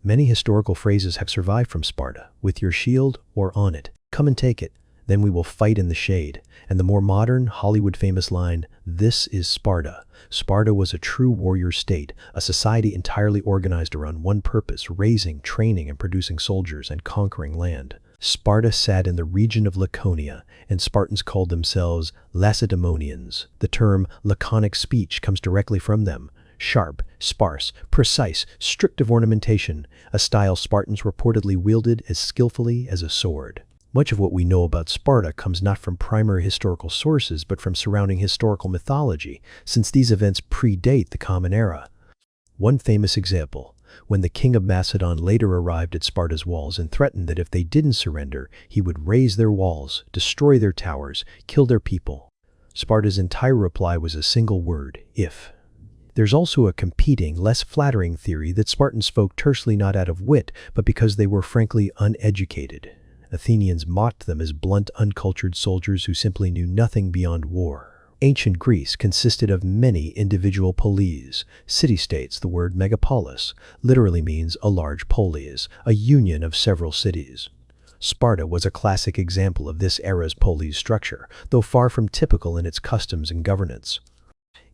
Many historical phrases have survived from Sparta, with your shield or on it. Come and take it, then we will fight in the shade. And the more modern, Hollywood-famous line, this is Sparta. Sparta was a true warrior state, a society entirely organized around one purpose, raising, training, and producing soldiers and conquering land. Sparta sat in the region of Laconia, and Spartans called themselves Lacedaemonians. The term laconic speech comes directly from them. Sharp, sparse, precise, strict of ornamentation, a style Spartans reportedly wielded as skillfully as a sword. Much of what we know about Sparta comes not from primary historical sources but from surrounding historical mythology, since these events predate the Common Era. One famous example, when the king of Macedon later arrived at Sparta's walls and threatened that if they didn't surrender, he would raze their walls, destroy their towers, kill their people. Sparta's entire reply was a single word, if. There's also a competing, less flattering theory that Spartans spoke tersely not out of wit, but because they were frankly uneducated. Athenians mocked them as blunt, uncultured soldiers who simply knew nothing beyond war. Ancient Greece consisted of many individual polis, city-states. The word megapolis literally means a large polis, a union of several cities. Sparta was a classic example of this era's polis structure, though far from typical in its customs and governance.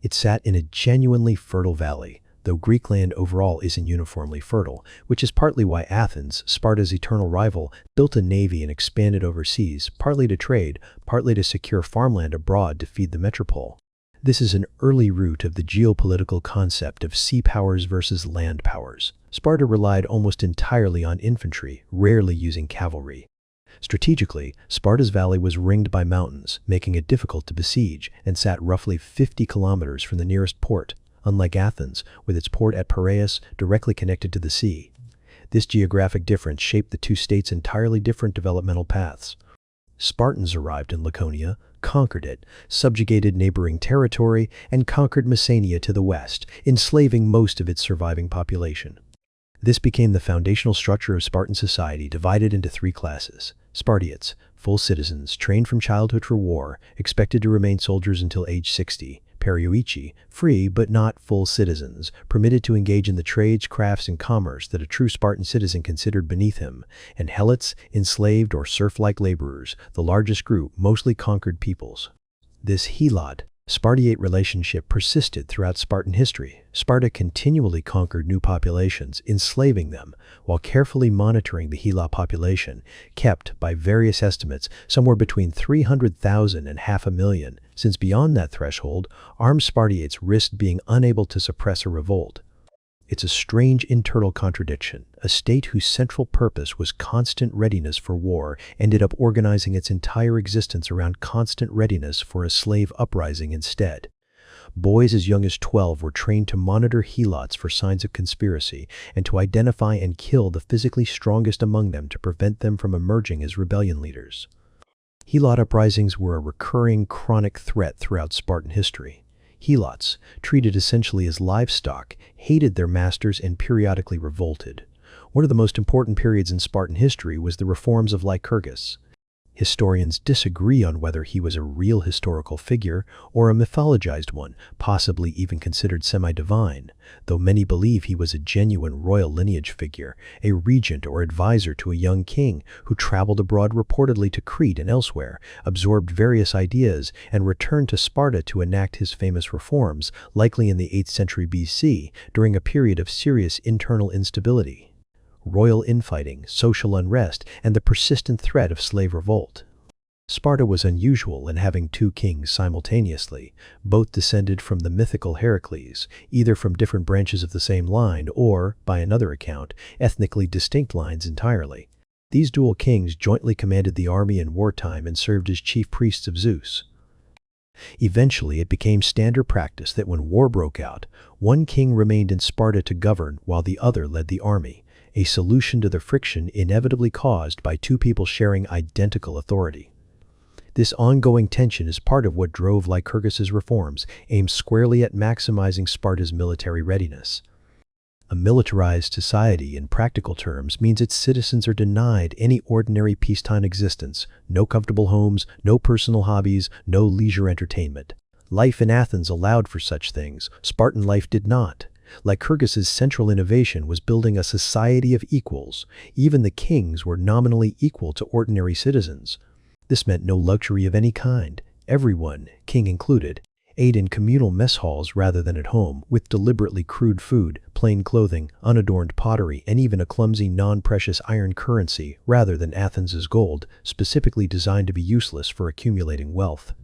It sat in a genuinely fertile valley, though Greek land overall isn't uniformly fertile, which is partly why Athens, Sparta's eternal rival, built a navy and expanded overseas, partly to trade, partly to secure farmland abroad to feed the metropole. This is an early root of the geopolitical concept of sea powers versus land powers. Sparta relied almost entirely on infantry, rarely using cavalry. Strategically, Sparta's valley was ringed by mountains, making it difficult to besiege, and sat roughly 50 kilometers from the nearest port, unlike Athens, with its port at Piraeus directly connected to the sea. This geographic difference shaped the two states' entirely different developmental paths. Spartans arrived in Laconia, conquered it, subjugated neighboring territory, and conquered Messenia to the west, enslaving most of its surviving population. This became the foundational structure of Spartan society, divided into three classes. Spartiates, full citizens, trained from childhood for war, expected to remain soldiers until age 60. Perioeci, free but not full citizens, permitted to engage in the trades, crafts, and commerce that a true Spartan citizen considered beneath him. And Helots, enslaved or serf-like laborers, the largest group, mostly conquered peoples. This Helot, Spartiate relationship persisted throughout Spartan history. Sparta continually conquered new populations, enslaving them, while carefully monitoring the Helot population, kept, by various estimates, somewhere between 300,000 and 500,000, since beyond that threshold, armed Spartiates risked being unable to suppress a revolt. It's a strange internal contradiction. A state whose central purpose was constant readiness for war ended up organizing its entire existence around constant readiness for a slave uprising instead. Boys as young as 12 were trained to monitor helots for signs of conspiracy and to identify and kill the physically strongest among them to prevent them from emerging as rebellion leaders. Helot uprisings were a recurring, chronic threat throughout Spartan history. Helots, treated essentially as livestock, hated their masters and periodically revolted. One of the most important periods in Spartan history was the reforms of Lycurgus. Historians disagree on whether he was a real historical figure or a mythologized one, possibly even considered semi-divine, though many believe he was a genuine royal lineage figure, a regent or advisor to a young king who traveled abroad reportedly to Crete and elsewhere, absorbed various ideas, and returned to Sparta to enact his famous reforms, likely in the 8th century BC, during a period of serious internal instability. Royal infighting, social unrest, and the persistent threat of slave revolt. Sparta was unusual in having two kings simultaneously, both descended from the mythical Heracles, either from different branches of the same line or, by another account, ethnically distinct lines entirely. These dual kings jointly commanded the army in wartime and served as chief priests of Zeus. Eventually, it became standard practice that when war broke out, one king remained in Sparta to govern while the other led the army, a solution to the friction inevitably caused by two people sharing identical authority. This ongoing tension is part of what drove Lycurgus's reforms, aimed squarely at maximizing Sparta's military readiness. A militarized society, in practical terms, means its citizens are denied any ordinary peacetime existence, no comfortable homes, no personal hobbies, no leisure entertainment. Life in Athens allowed for such things. Spartan life did not. Lycurgus's central innovation was building a society of equals. Even the kings were nominally equal to ordinary citizens. This meant no luxury of any kind. Everyone, king included, ate in communal mess halls rather than at home, with deliberately crude food, plain clothing, unadorned pottery, and even a clumsy non-precious iron currency rather than Athens's gold, specifically designed to be useless for accumulating wealth.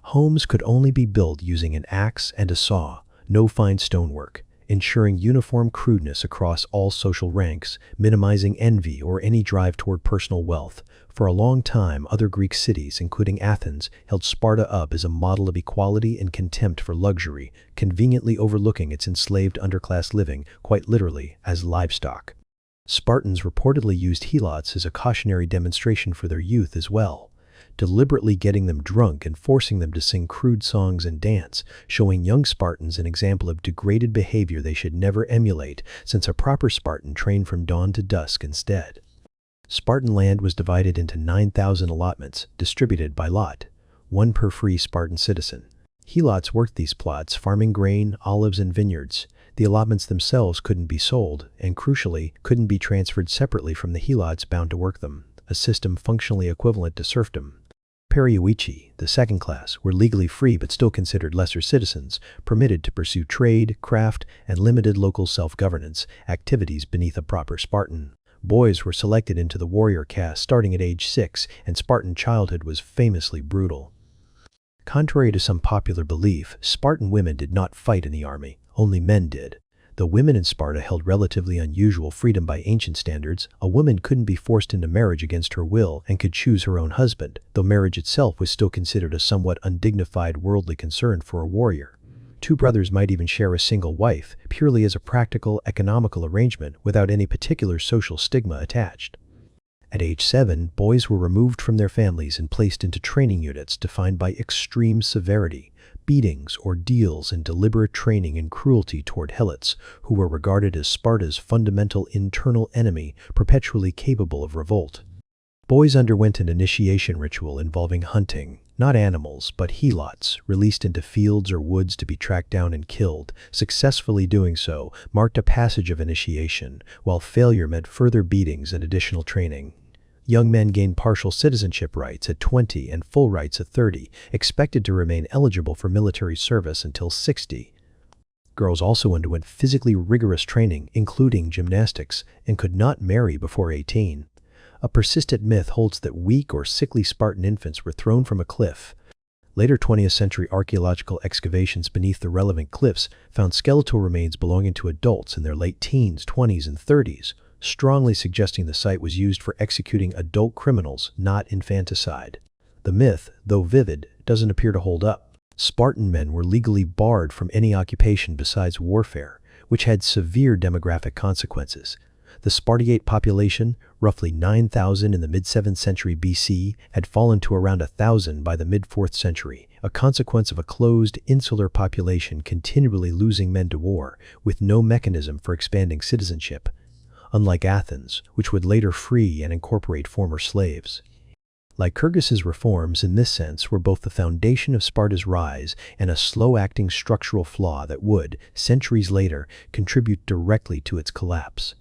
Homes could only be built using an axe and a saw, no fine stonework, ensuring uniform crudeness across all social ranks, minimizing envy or any drive toward personal wealth. For a long time, other Greek cities, including Athens, held Sparta up as a model of equality and contempt for luxury, conveniently overlooking its enslaved underclass living, quite literally, as livestock. Spartans reportedly used helots as a cautionary demonstration for their youth as well, deliberately getting them drunk and forcing them to sing crude songs and dance, showing young Spartans an example of degraded behavior they should never emulate, since a proper Spartan trained from dawn to dusk instead. Spartan land was divided into 9,000 allotments, distributed by lot, one per free Spartan citizen. Helots worked these plots, farming grain, olives, and vineyards. The allotments themselves couldn't be sold, and crucially, couldn't be transferred separately from the helots bound to work them, a system functionally equivalent to serfdom. Periouici, the second class, were legally free but still considered lesser citizens, permitted to pursue trade, craft, and limited local self-governance activities beneath a proper Spartan. Boys were selected into the warrior caste starting at age 6, and Spartan childhood was famously brutal. Contrary to some popular belief, Spartan women did not fight in the army, only men did. Though women in Sparta held relatively unusual freedom by ancient standards, a woman couldn't be forced into marriage against her will and could choose her own husband, though marriage itself was still considered a somewhat undignified worldly concern for a warrior. Two brothers might even share a single wife, purely as a practical, economical arrangement without any particular social stigma attached. At age 7, boys were removed from their families and placed into training units defined by extreme severity, beatings, ordeals, and deliberate training in cruelty toward helots, who were regarded as Sparta's fundamental internal enemy, perpetually capable of revolt. Boys underwent an initiation ritual involving hunting, not animals, but helots, released into fields or woods to be tracked down and killed. Successfully doing so marked a passage of initiation, while failure meant further beatings and additional training. Young men gained partial citizenship rights at 20 and full rights at 30, expected to remain eligible for military service until 60. Girls also underwent physically rigorous training, including gymnastics, and could not marry before 18. A persistent myth holds that weak or sickly Spartan infants were thrown from a cliff. Later 20th century archaeological excavations beneath the relevant cliffs found skeletal remains belonging to adults in their late teens, 20s, and 30s, strongly suggesting the site was used for executing adult criminals, not infanticide. The myth, though vivid, doesn't appear to hold up. Spartan men were legally barred from any occupation besides warfare, which had severe demographic consequences. The Spartiate population, roughly 9,000 in the mid-7th century BC, had fallen to around 1,000 by the mid-4th century, a consequence of a closed, insular population continually losing men to war, with no mechanism for expanding citizenship. Unlike Athens, which would later free and incorporate former slaves. Lycurgus's reforms in this sense were both the foundation of Sparta's rise and a slow-acting structural flaw that would, centuries later, contribute directly to its collapse.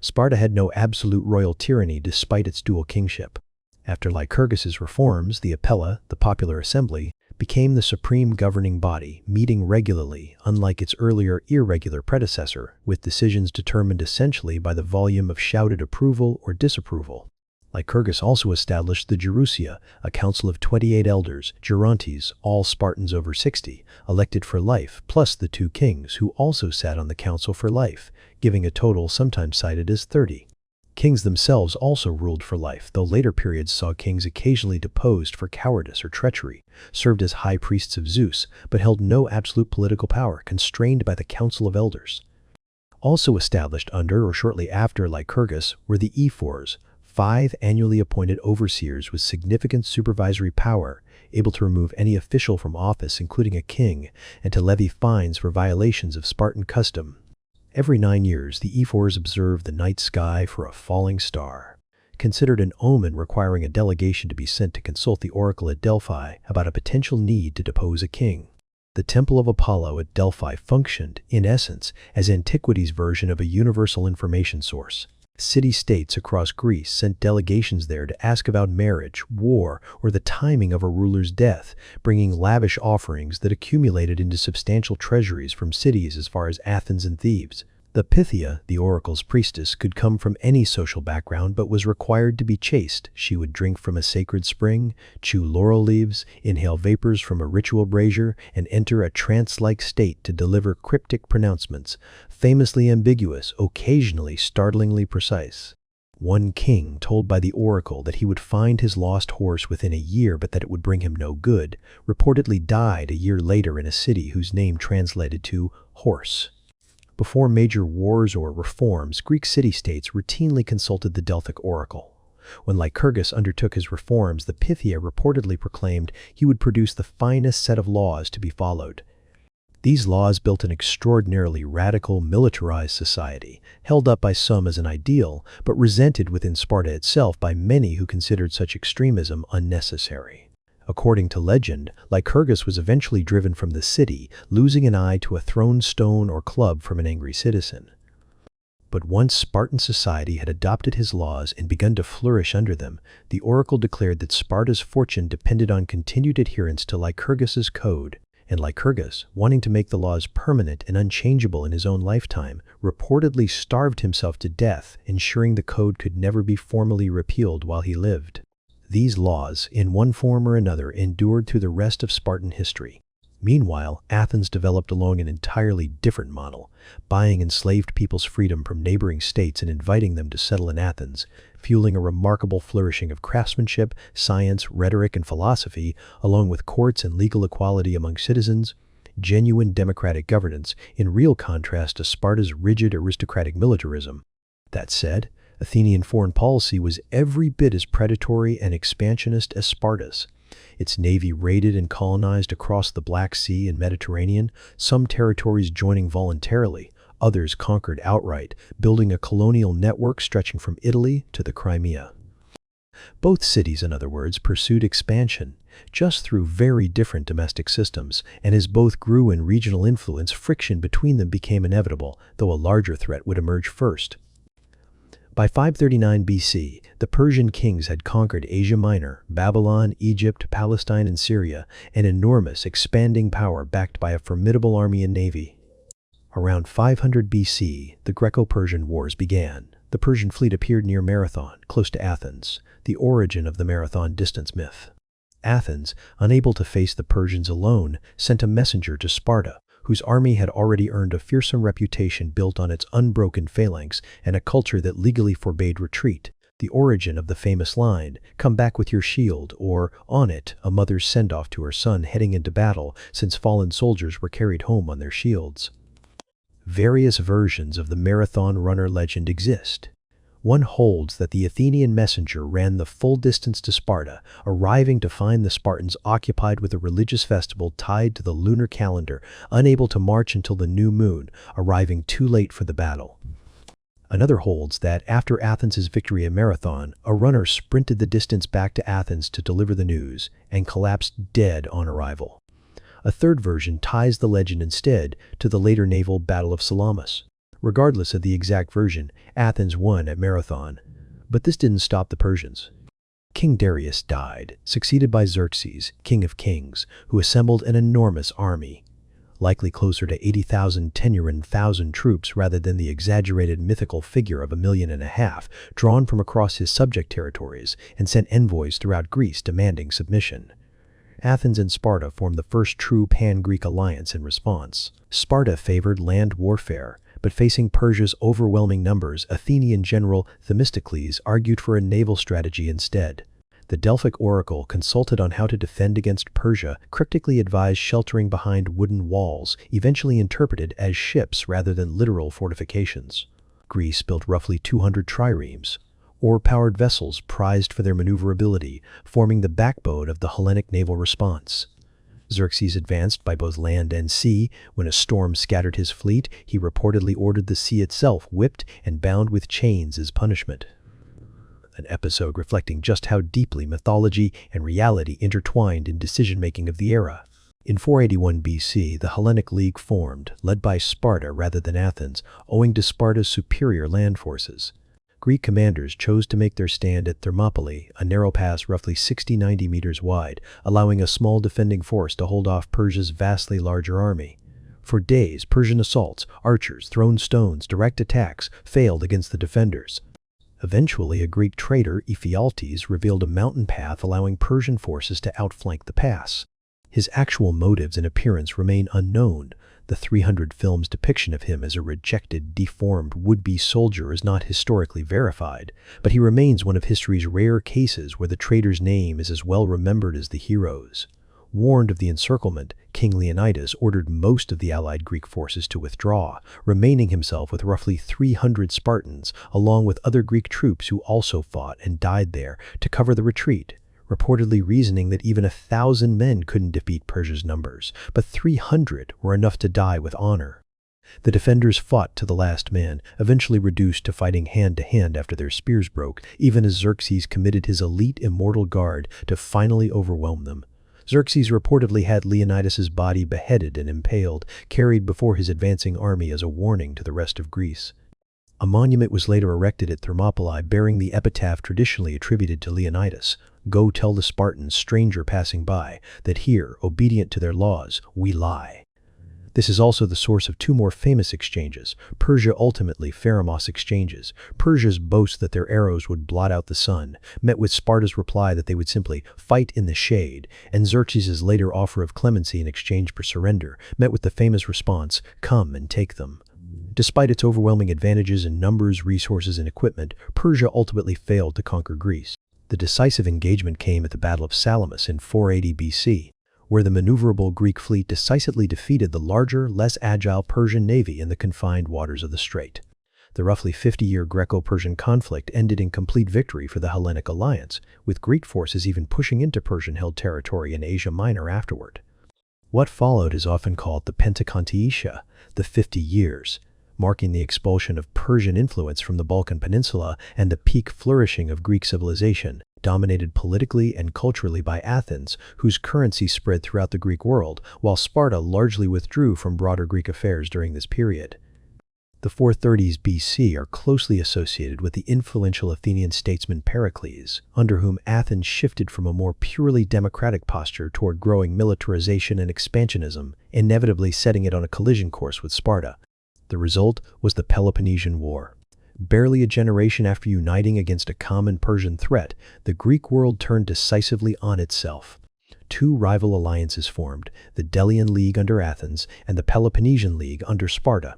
Sparta had no absolute royal tyranny despite its dual kingship. After Lycurgus's reforms, the Apella, the popular assembly, became the supreme governing body, meeting regularly, unlike its earlier irregular predecessor, with decisions determined essentially by the volume of shouted approval or disapproval. Lycurgus also established the Gerousia, a council of 28 elders, gerontes, all Spartans over 60, elected for life, plus the 2 kings who also sat on the council for life, giving a total sometimes cited as 30. Kings themselves also ruled for life, though later periods saw kings occasionally deposed for cowardice or treachery, served as high priests of Zeus, but held no absolute political power, constrained by the council of elders. Also established under or shortly after Lycurgus were the ephors, 5 annually appointed overseers with significant supervisory power, able to remove any official from office, including a king, and to levy fines for violations of Spartan custom. Every 9 years, the ephors observed the night sky for a falling star, considered an omen requiring a delegation to be sent to consult the oracle at Delphi about a potential need to depose a king. The Temple of Apollo at Delphi functioned, in essence, as antiquity's version of a universal information source. City-states across Greece sent delegations there to ask about marriage, war, or the timing of a ruler's death, bringing lavish offerings that accumulated into substantial treasuries from cities as far as Athens and Thebes. The Pythia, the oracle's priestess, could come from any social background but was required to be chaste. She would drink from a sacred spring, chew laurel leaves, inhale vapors from a ritual brazier, and enter a trance-like state to deliver cryptic pronouncements, famously ambiguous, occasionally startlingly precise. One king, told by the oracle that he would find his lost horse within a year but that it would bring him no good, reportedly died a year later in a city whose name translated to horse. Before major wars or reforms, Greek city-states routinely consulted the Delphic oracle. When Lycurgus undertook his reforms, the Pythia reportedly proclaimed he would produce the finest set of laws to be followed. These laws built an extraordinarily radical, militarized society, held up by some as an ideal, but resented within Sparta itself by many who considered such extremism unnecessary. According to legend, Lycurgus was eventually driven from the city, losing an eye to a thrown stone or club from an angry citizen. But once Spartan society had adopted his laws and begun to flourish under them, the oracle declared that Sparta's fortune depended on continued adherence to Lycurgus's code, and Lycurgus, wanting to make the laws permanent and unchangeable in his own lifetime, reportedly starved himself to death, ensuring the code could never be formally repealed while he lived. These laws, in one form or another, endured through the rest of Spartan history. Meanwhile, Athens developed along an entirely different model, buying enslaved people's freedom from neighboring states and inviting them to settle in Athens, fueling a remarkable flourishing of craftsmanship, science, rhetoric, and philosophy, along with courts and legal equality among citizens, genuine democratic governance, in real contrast to Sparta's rigid aristocratic militarism. That said, Athenian foreign policy was every bit as predatory and expansionist as Sparta's. Its navy raided and colonized across the Black Sea and Mediterranean, some territories joining voluntarily, others conquered outright, building a colonial network stretching from Italy to the Crimea. Both cities, in other words, pursued expansion, just through very different domestic systems, and as both grew in regional influence, friction between them became inevitable, though a larger threat would emerge first. By 539 BC, the Persian kings had conquered Asia Minor, Babylon, Egypt, Palestine, and Syria, an enormous, expanding power backed by a formidable army and navy. Around 500 BC, the greco-persian wars began. The Persian fleet appeared near Marathon, close to Athens, the origin of the marathon distance myth. Athens, unable to face the Persians alone, sent a messenger to Sparta, whose army had already earned a fearsome reputation built on its unbroken phalanx and a culture that legally forbade retreat, the origin of the famous line, "Come back with your shield," or, on it, a mother's send-off to her son heading into battle, since fallen soldiers were carried home on their shields. Various versions of the marathon runner legend exist. One holds that the Athenian messenger ran the full distance to Sparta, arriving to find the Spartans occupied with a religious festival tied to the lunar calendar, unable to march until the new moon, arriving too late for the battle. Another holds that after Athens' victory at Marathon, a runner sprinted the distance back to Athens to deliver the news, and collapsed dead on arrival. A third version ties the legend instead to the later naval Battle of Salamis. Regardless of the exact version, Athens won at Marathon. But this didn't stop the Persians. King Darius died, succeeded by Xerxes, king of kings, who assembled an enormous army, likely closer to 80,000 1,000 troops rather than the exaggerated mythical figure of 1.5 million, drawn from across his subject territories, and sent envoys throughout Greece demanding submission. Athens and Sparta formed the first true pan-Greek alliance in response. Sparta favored land warfare, but facing Persia's overwhelming numbers, Athenian general Themistocles argued for a naval strategy instead. The Delphic oracle consulted on how to defend against Persia, cryptically advised sheltering behind wooden walls, eventually interpreted as ships rather than literal fortifications. Greece built roughly 200 triremes, oar-powered vessels prized for their maneuverability, forming the backbone of the Hellenic naval response. Xerxes advanced by both land and sea. When a storm scattered his fleet, he reportedly ordered the sea itself whipped and bound with chains as punishment. An episode reflecting just how deeply mythology and reality intertwined in decision-making of the era. In 481 BC, the Hellenic League formed, led by Sparta rather than Athens, owing to Sparta's superior land forces. Greek commanders chose to make their stand at Thermopylae, a narrow pass roughly 60–90 meters wide, allowing a small defending force to hold off Persia's vastly larger army. For days, Persian assaults, archers, thrown stones, direct attacks failed against the defenders. Eventually, a Greek trader, Ephialtes, revealed a mountain path allowing Persian forces to outflank the pass. His actual motives and appearance remain unknown. The 300 films depiction of him as a rejected, deformed would-be soldier is not historically verified, but he remains one of history's rare cases where the trader's name is as well remembered as the hero's. Warned of the encirclement, King Leonidas ordered most of the allied Greek forces to withdraw, remaining himself with roughly 300 Spartans, along with other Greek troops who also fought and died there, to cover the retreat, reportedly reasoning that even 1,000 men couldn't defeat Persia's numbers, but 300 were enough to die with honor. The defenders fought to the last man, eventually reduced to fighting hand-to-hand after their spears broke, even as Xerxes committed his elite immortal guard to finally overwhelm them. Xerxes reportedly had Leonidas's body beheaded and impaled, carried before his advancing army as a warning to the rest of Greece. A monument was later erected at Thermopylae bearing the epitaph traditionally attributed to Leonidas, "Go tell the Spartans, stranger passing by, that here, obedient to their laws, we lie." This is also the source of two more famous exchanges, Persia ultimately Pharamos exchanges. Persia's boast that their arrows would blot out the sun, met with Sparta's reply that they would simply fight in the shade, and Xerxes' later offer of clemency in exchange for surrender, met with the famous response, "Come and take them." Despite its overwhelming advantages in numbers, resources, and equipment, Persia ultimately failed to conquer Greece. The decisive engagement came at the Battle of Salamis in 480 BC, where the maneuverable Greek fleet decisively defeated the larger, less agile Persian navy in the confined waters of the strait. The roughly 50-year Greco-Persian conflict ended in complete victory for the Hellenic alliance, with Greek forces even pushing into Persian-held territory in Asia Minor afterward. What followed is often called the Pentacontiatia, the 50 years, marking the expulsion of Persian influence from the Balkan Peninsula and the peak flourishing of Greek civilization, dominated politically and culturally by Athens, whose currency spread throughout the Greek world, while Sparta largely withdrew from broader Greek affairs during this period. The 430s BC are closely associated with the influential Athenian statesman Pericles, under whom Athens shifted from a more purely democratic posture toward growing militarization and expansionism, inevitably setting it on a collision course with Sparta. The result was the Peloponnesian War. Barely a generation after uniting against a common Persian threat, the Greek world turned decisively on itself. Two rival alliances formed, the Delian League under Athens and the Peloponnesian League under Sparta.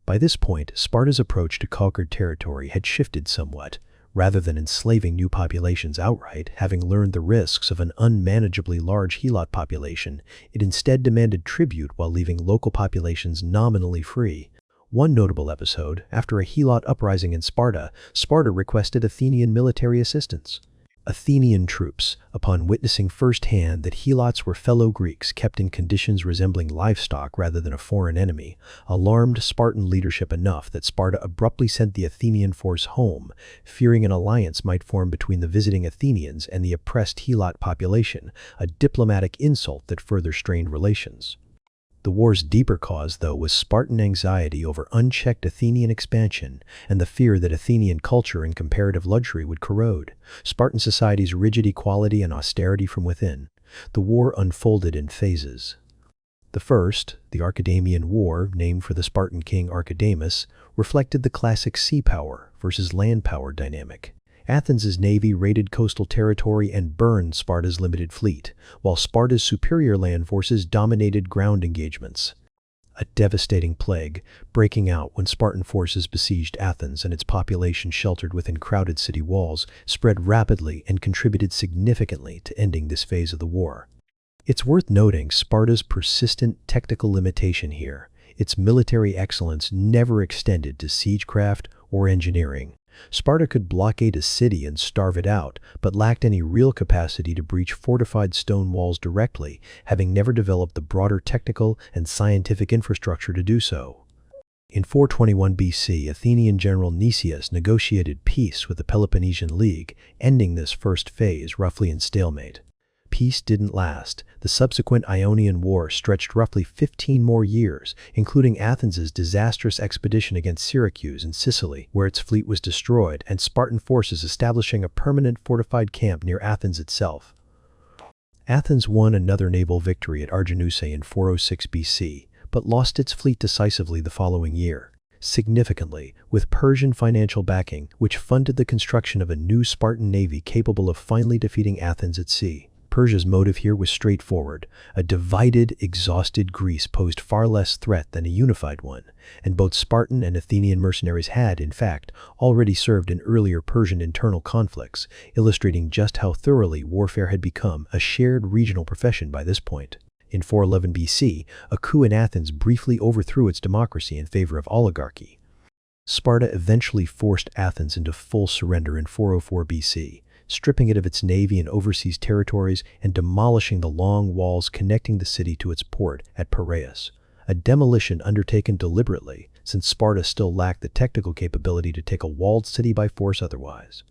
By this point, Sparta's approach to conquered territory had shifted somewhat. Rather than enslaving new populations outright, having learned the risks of an unmanageably large helot population, it instead demanded tribute while leaving local populations nominally free. One notable episode, after a helot uprising in Sparta, Sparta requested Athenian military assistance. Athenian troops, upon witnessing firsthand that helots were fellow Greeks kept in conditions resembling livestock rather than a foreign enemy, alarmed Spartan leadership enough that Sparta abruptly sent the Athenian force home, fearing an alliance might form between the visiting Athenians and the oppressed helot population, a diplomatic insult that further strained relations. The war's deeper cause, though, was Spartan anxiety over unchecked Athenian expansion and the fear that Athenian culture and comparative luxury would corrode Spartan society's rigid equality and austerity from within. The war unfolded in phases. The first, the Archidamian War, named for the Spartan king Archidamus, reflected the classic sea power versus land power dynamic. Athens' navy raided coastal territory and burned Sparta's limited fleet, while Sparta's superior land forces dominated ground engagements. A devastating plague, breaking out when Spartan forces besieged Athens and its population sheltered within crowded city walls, spread rapidly and contributed significantly to ending this phase of the war. It's worth noting Sparta's persistent technical limitation here. Its military excellence never extended to siegecraft or engineering. Sparta could blockade a city and starve it out, but lacked any real capacity to breach fortified stone walls directly, having never developed the broader technical and scientific infrastructure to do so. In 421 BC, Athenian general Nicias negotiated peace with the Peloponnesian League, ending this first phase roughly in stalemate. peace didn't last. The subsequent Ionian War stretched roughly 15 more years, including Athens's disastrous expedition against Syracuse in Sicily, where its fleet was destroyed, and Spartan forces establishing a permanent fortified camp near Athens itself. Athens won another naval victory at Arginusae in 406 BC, but lost its fleet decisively the following year. Significantly, with Persian financial backing, which funded the construction of a new Spartan navy capable of finally defeating Athens at sea. Persia's motive here was straightforward. A divided, exhausted Greece posed far less threat than a unified one, and both Spartan and Athenian mercenaries had, in fact, already served in earlier Persian internal conflicts, illustrating just how thoroughly warfare had become a shared regional profession by this point. In 411 BC, a coup in Athens briefly overthrew its democracy in favor of oligarchy. Sparta eventually forced Athens into full surrender in 404 BC, stripping it of its navy and overseas territories and demolishing the long walls connecting the city to its port at Piraeus, a demolition undertaken deliberately since Sparta still lacked the technical capability to take a walled city by force otherwise.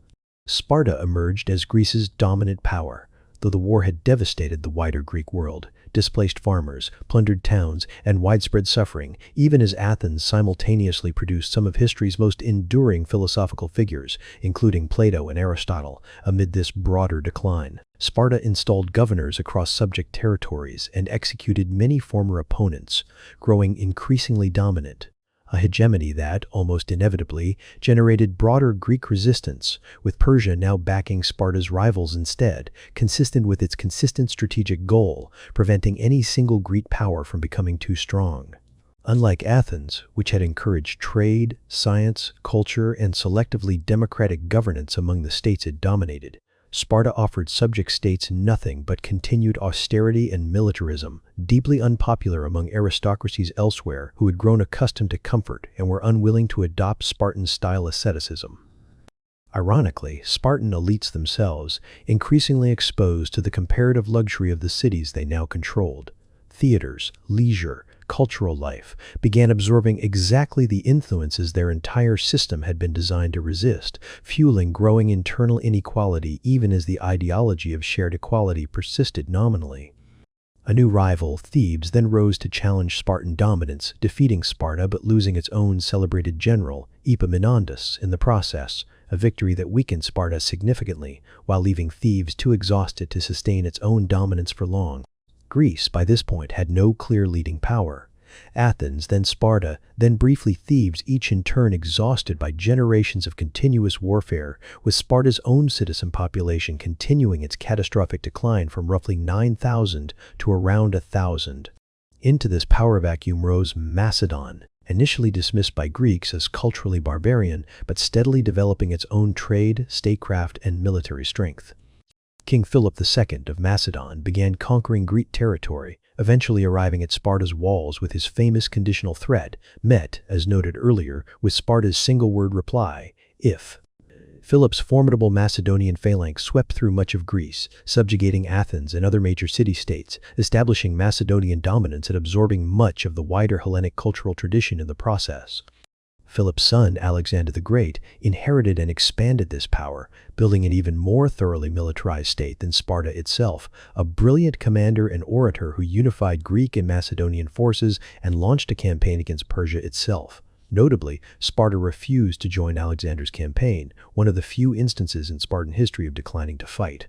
Sparta emerged as Greece's dominant power, though the war had devastated the wider Greek world, displaced farmers, plundered towns, and widespread suffering, even as Athens simultaneously produced some of history's most enduring philosophical figures, including Plato and Aristotle. Amid this broader decline, Sparta installed governors across subject territories and executed many former opponents, growing increasingly dominant. A hegemony that, almost inevitably, generated broader Greek resistance, with Persia now backing Sparta's rivals instead, consistent with its consistent strategic goal, preventing any single Greek power from becoming too strong. Unlike Athens, which had encouraged trade, science, culture, and selectively democratic governance among the states it dominated, Sparta offered subject states nothing but continued austerity and militarism, deeply unpopular among aristocracies elsewhere who had grown accustomed to comfort and were unwilling to adopt Spartan-style asceticism. Ironically, Spartan elites themselves, increasingly exposed to the comparative luxury of the cities they now controlled, theaters, leisure, cultural life, began absorbing exactly the influences their entire system had been designed to resist, fueling growing internal inequality even as the ideology of shared equality persisted nominally. A new rival, Thebes, then rose to challenge Spartan dominance, defeating Sparta but losing its own celebrated general, Epaminondas, in the process, a victory that weakened Sparta significantly, while leaving Thebes too exhausted to sustain its own dominance for long. Greece, by this point, had no clear leading power. Athens, then Sparta, then briefly Thebes, each in turn exhausted by generations of continuous warfare, with Sparta's own citizen population continuing its catastrophic decline from roughly 9,000 to around 1,000. Into this power vacuum rose Macedon, initially dismissed by Greeks as culturally barbarian, but steadily developing its own trade, statecraft, and military strength. King Philip II of Macedon began conquering Greek territory, eventually arriving at Sparta's walls with his famous conditional threat, met, as noted earlier, with Sparta's single-word reply, if. Philip's formidable Macedonian phalanx swept through much of Greece, subjugating Athens and other major city-states, establishing Macedonian dominance and absorbing much of the wider Hellenic cultural tradition in the process. Philip's son, Alexander the Great, inherited and expanded this power, building an even more thoroughly militarized state than Sparta itself, a brilliant commander and orator who unified Greek and Macedonian forces and launched a campaign against Persia itself. Notably, Sparta refused to join Alexander's campaign, one of the few instances in Spartan history of declining to fight.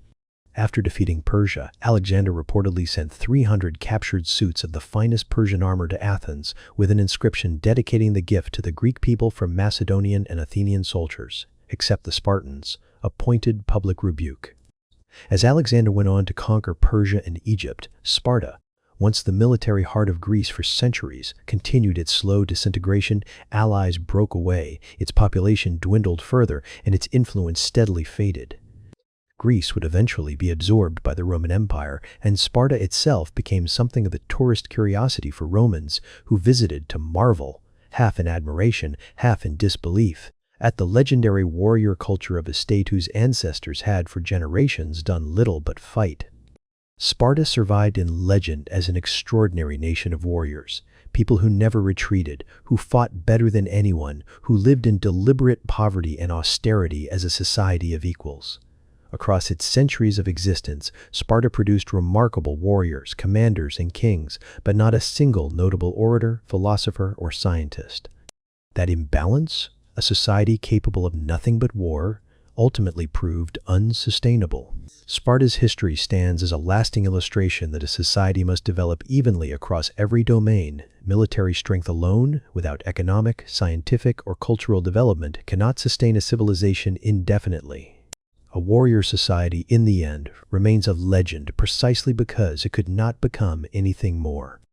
After defeating Persia, Alexander reportedly sent 300 captured suits of the finest Persian armor to Athens, with an inscription dedicating the gift to the Greek people from Macedonian and Athenian soldiers, except the Spartans, a pointed public rebuke. As Alexander went on to conquer Persia and Egypt, Sparta, once the military heart of Greece for centuries, continued its slow disintegration. Allies broke away, its population dwindled further, and its influence steadily faded. Greece would eventually be absorbed by the Roman Empire, and Sparta itself became something of a tourist curiosity for Romans who visited to marvel, half in admiration, half in disbelief, at the legendary warrior culture of a state whose ancestors had for generations done little but fight. Sparta survived in legend as an extraordinary nation of warriors, people who never retreated, who fought better than anyone, who lived in deliberate poverty and austerity as a society of equals. Across its centuries of existence, Sparta produced remarkable warriors, commanders, and kings, but not a single notable orator, philosopher, or scientist. That imbalance, a society capable of nothing but war, ultimately proved unsustainable. Sparta's history stands as a lasting illustration that a society must develop evenly across every domain. Military strength alone, without economic, scientific, or cultural development, cannot sustain a civilization indefinitely. A warrior society, in the end, remains a legend precisely because it could not become anything more.